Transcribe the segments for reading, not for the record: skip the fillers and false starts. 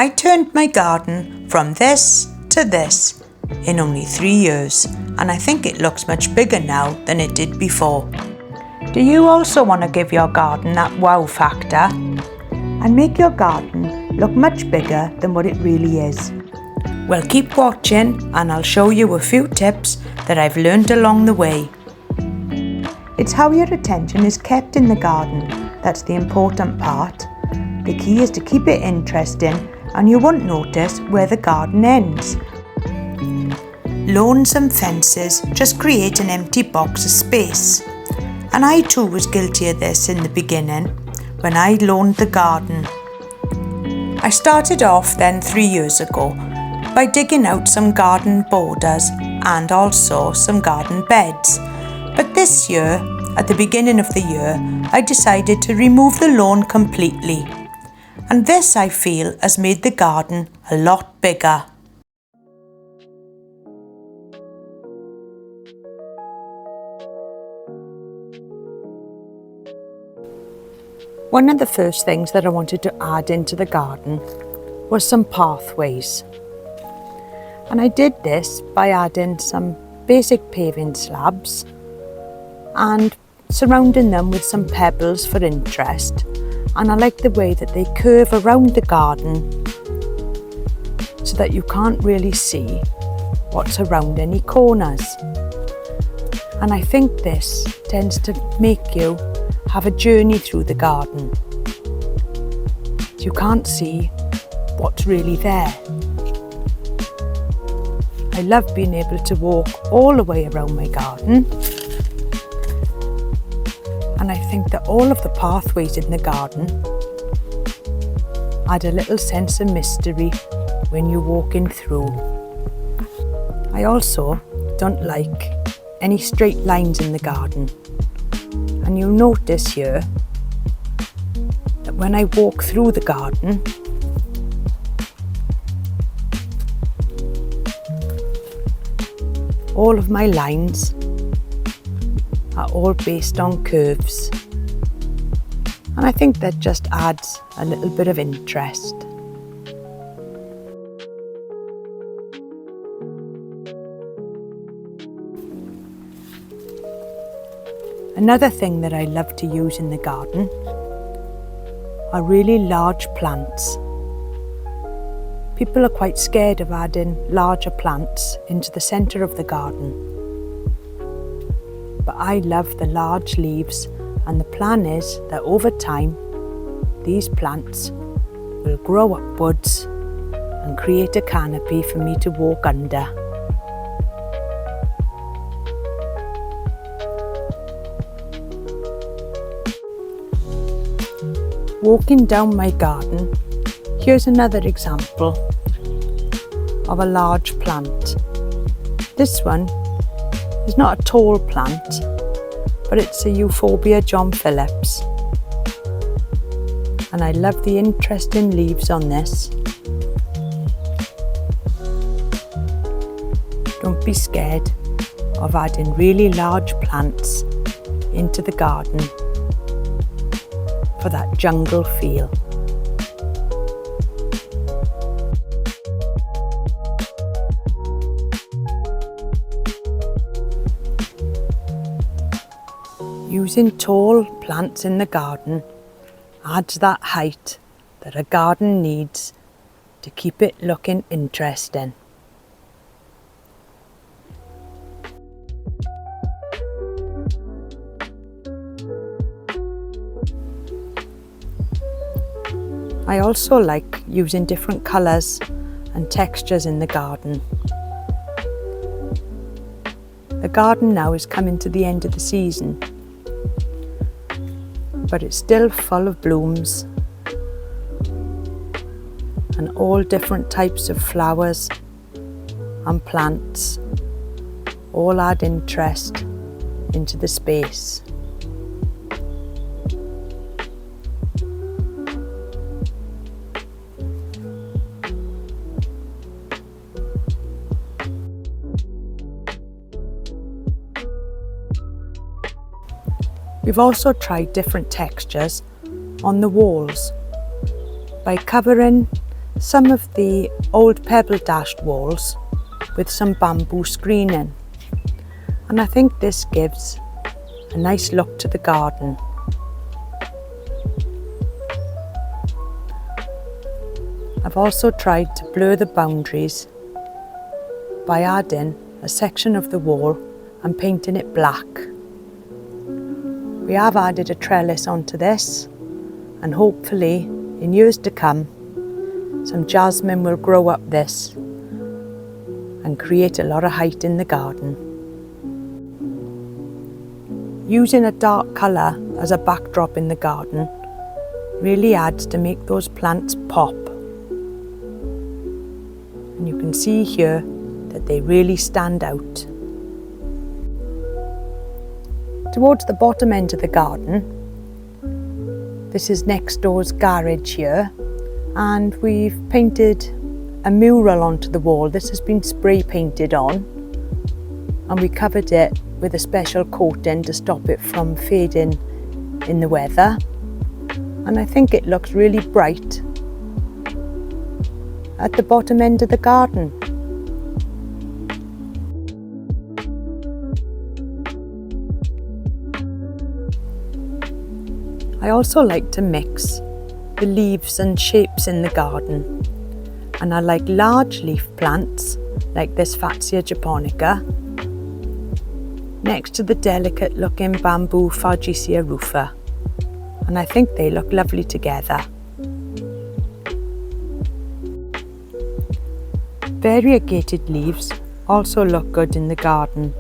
I turned my garden from this to this in only 3 years, and I think it looks much bigger now than it did before. Do you also want to give your garden that wow factor and make your garden look much bigger than what it really is? Well, keep watching and I'll show you a few tips that I've learned along the way. It's how your attention is kept in the garden that's the important part. The key is to keep it interesting and you won't notice where the garden ends. Lawns and fences just create an empty box of space. And I too was guilty of this in the beginning when I lawned the garden. I started off then 3 years ago by digging out some garden borders and also some garden beds. But this year, at the beginning of the year, I decided to remove the lawn completely. And this, I feel, has made the garden a lot bigger. One of the first things that I wanted to add into the garden was some pathways. And I did this by adding some basic paving slabs and surrounding them with some pebbles for interest. And I like the way that they curve around the garden so that you can't really see what's around any corners. And I think this tends to make you have a journey through the garden. You can't see what's really there. I love being able to walk all the way around my garden. And I think that all of the pathways in the garden add a little sense of mystery when you're walking through. I also don't like any straight lines in the garden. And you'll notice here that when I walk through the garden, all of my lines are all based on curves. And I think that just adds a little bit of interest. Another thing that I love to use in the garden are really large plants. People are quite scared of adding larger plants into the centre of the garden. But I love the large leaves, and the plan is that over time these plants will grow upwards and create a canopy for me to walk under. Walking down my garden, here's another example of a large plant. This one is not a tall plant, but it's a Euphorbia John Phillips. And I love the interesting leaves on this. Don't be scared of adding really large plants into the garden for that jungle feel. Using tall plants in the garden adds that height that a garden needs to keep it looking interesting. I also like using different colours and textures in the garden. The garden now is coming to the end of the season, but it's still full of blooms and all different types of flowers and plants all add interest into the space. We've also tried different textures on the walls by covering some of the old pebble dashed walls with some bamboo screening, and I think this gives a nice look to the garden. I've also tried to blur the boundaries by adding a section of the wall and painting it black. We have added a trellis onto this, and hopefully in years to come some jasmine will grow up this and create a lot of height in the garden. Using a dark colour as a backdrop in the garden really adds to make those plants pop. And you can see here that they really stand out. Towards the bottom end of the garden, this is next door's garage here, and we've painted a mural onto the wall. This has been spray painted on, and we covered it with a special coating to stop it from fading in the weather, and I think it looks really bright at the bottom end of the garden. I also like to mix the leaves and shapes in the garden, and I like large leaf plants like this Fatsia japonica next to the delicate looking bamboo Fargesia rufa, and I think they look lovely together. Variegated leaves also look good in the garden,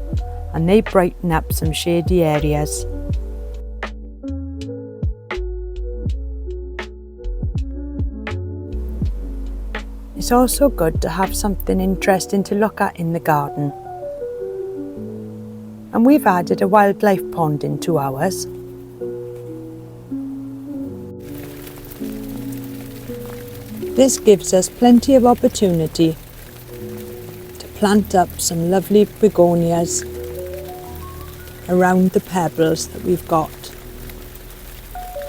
and they brighten up some shady areas. It's also good to have something interesting to look at in the garden. And we've added a wildlife pond into ours. This gives us plenty of opportunity to plant up some lovely begonias around the pebbles that we've got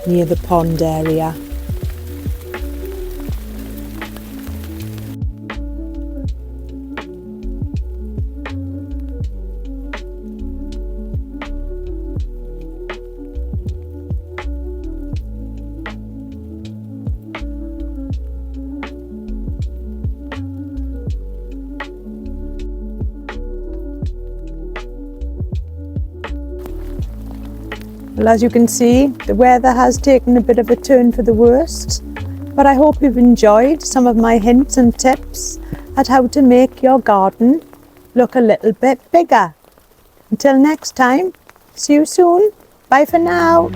near the pond area. Well, as you can see, the weather has taken a bit of a turn for the worst, but I hope you've enjoyed some of my hints and tips at how to make your garden look a little bit bigger. Until next time, see you soon. Bye for now.